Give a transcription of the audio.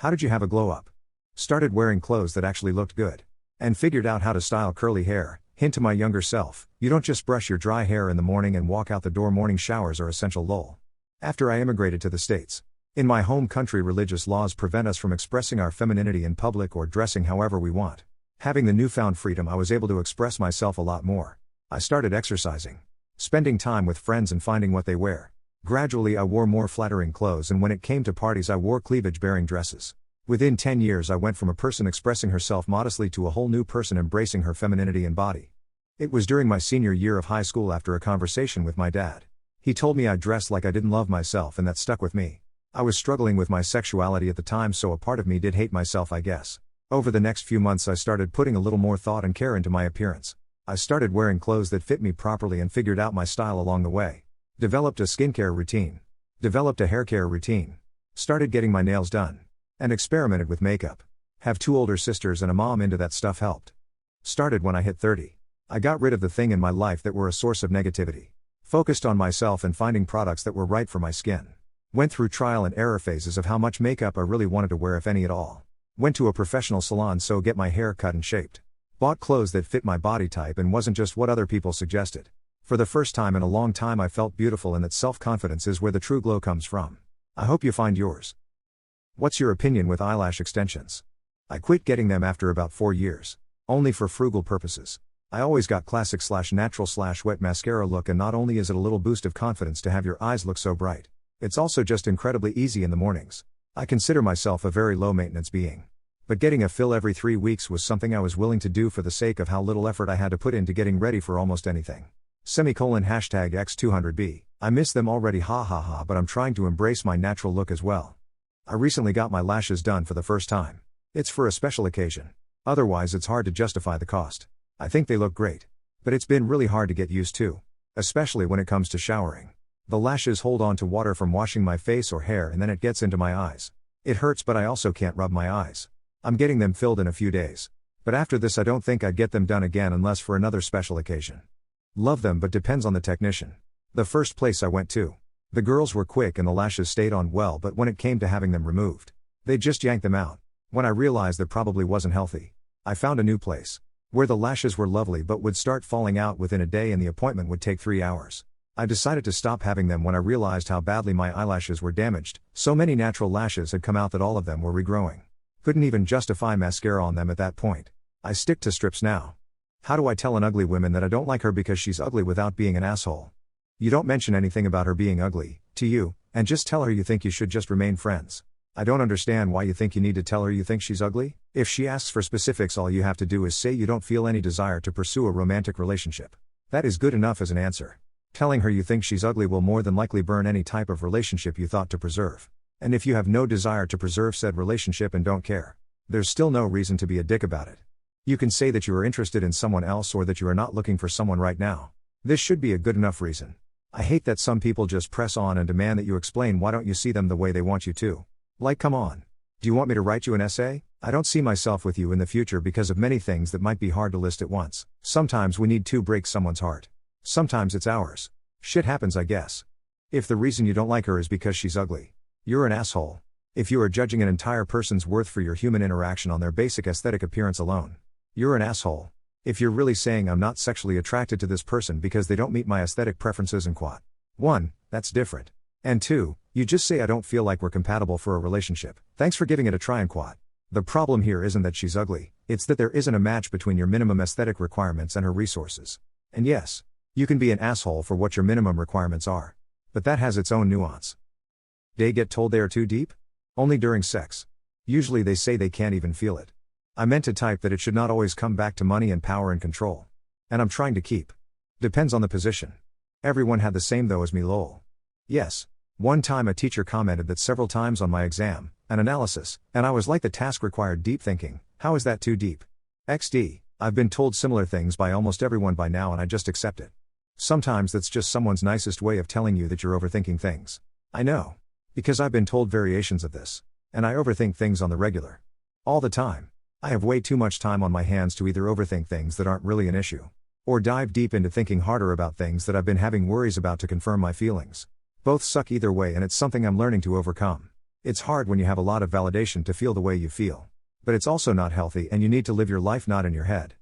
How did you have a glow up? Started wearing clothes that actually looked good. And figured out how to style curly hair. Hint to my younger self, you don't just brush your dry hair in the morning and walk out the door. Morning showers are essential. Lol. After I immigrated to the States. In my home country, religious laws prevent us from expressing our femininity in public or dressing however we want. Having the newfound freedom, I was able to express myself a lot more. I started exercising, spending time with friends and finding what they wear. Gradually I wore more flattering clothes, and when it came to parties I wore cleavage-bearing dresses. Within 10 years I went from a person expressing herself modestly to a whole new person embracing her femininity and body. It was during my senior year of high school after a conversation with my dad. He told me I dressed like I didn't love myself, and that stuck with me. I was struggling with my sexuality at the time, so a part of me did hate myself, I guess. Over the next few months I started putting a little more thought and care into my appearance. I started wearing clothes that fit me properly and figured out my style along the way. Developed a skincare routine. Developed a haircare routine. Started getting my nails done. And experimented with makeup. Have 2 older sisters and a mom into that stuff helped. Started when I hit 30. I got rid of the thing in my life that were a source of negativity. Focused on myself and finding products that were right for my skin. Went through trial and error phases of how much makeup I really wanted to wear, if any at all. Went to a professional salon so get my hair cut and shaped. Bought clothes that fit my body type and wasn't just what other people suggested. For the first time in a long time I felt beautiful, and that self-confidence is where the true glow comes from. I hope you find yours. What's your opinion with eyelash extensions? I quit getting them after about 4 years. Only for frugal purposes. I always got classic/natural/wet mascara look, and not only is it a little boost of confidence to have your eyes look so bright, it's also just incredibly easy in the mornings. I consider myself a very low maintenance being. But getting a fill every 3 weeks was something I was willing to do for the sake of how little effort I had to put into getting ready for almost anything. #X200B. I miss them already, ha ha ha, but I'm trying to embrace my natural look as well. I recently got my lashes done for the first time. It's for a special occasion. Otherwise it's hard to justify the cost. I think they look great. But it's been really hard to get used to. Especially when it comes to showering. The lashes hold on to water from washing my face or hair, and then it gets into my eyes. It hurts, but I also can't rub my eyes. I'm getting them filled in a few days. But after this I don't think I'd get them done again unless for another special occasion. Love them, but depends on the technician. The first place I went to. The girls were quick and the lashes stayed on well, but when it came to having them removed, they just yanked them out. When I realized that probably wasn't healthy, I found a new place. Where the lashes were lovely but would start falling out within a day and the appointment would take 3 hours. I decided to stop having them when I realized how badly my eyelashes were damaged. So many natural lashes had come out that all of them were regrowing. Couldn't even justify mascara on them at that point. I stick to strips now. How do I tell an ugly woman that I don't like her because she's ugly without being an asshole? You don't mention anything about her being ugly to you, and just tell her you think you should just remain friends. I don't understand why you think you need to tell her you think she's ugly. If she asks for specifics, all you have to do is say you don't feel any desire to pursue a romantic relationship. That is good enough as an answer. Telling her you think she's ugly will more than likely burn any type of relationship you thought to preserve. And if you have no desire to preserve said relationship and don't care, there's still no reason to be a dick about it. You can say that you are interested in someone else or that you are not looking for someone right now. This should be a good enough reason. I hate that some people just press on and demand that you explain why don't you see them the way they want you to. Like, come on. Do you want me to write you an essay? I don't see myself with you in the future because of many things that might be hard to list at once. Sometimes we need to break someone's heart. Sometimes it's ours. Shit happens, I guess. If the reason you don't like her is because she's ugly, you're an asshole. If you are judging an entire person's worth for your human interaction on their basic aesthetic appearance alone, you're an asshole. If you're really saying I'm not sexually attracted to this person because they don't meet my aesthetic preferences and quad. 1, that's different. And 2, you just say I don't feel like we're compatible for a relationship. Thanks for giving it a try and quad. The problem here isn't that she's ugly, it's that there isn't a match between your minimum aesthetic requirements and her resources. And yes, you can be an asshole for what your minimum requirements are. But that has its own nuance. They get told they are too deep? Only during sex. Usually they say they can't even feel it. I meant to type that it should not always come back to money and power and control. And I'm trying to keep. Depends on the position. Everyone had the same though as me, lol. Yes. One time a teacher commented that several times on my exam, an analysis, and I was like, the task required deep thinking. How is that too deep? XD. I've been told similar things by almost everyone by now and I just accept it. Sometimes that's just someone's nicest way of telling you that you're overthinking things. I know. Because I've been told variations of this. And I overthink things on the regular. All the time. I have way too much time on my hands to either overthink things that aren't really an issue, or dive deep into thinking harder about things that I've been having worries about to confirm my feelings. Both suck either way, and it's something I'm learning to overcome. It's hard when you have a lot of validation to feel the way you feel. But it's also not healthy and you need to live your life not in your head.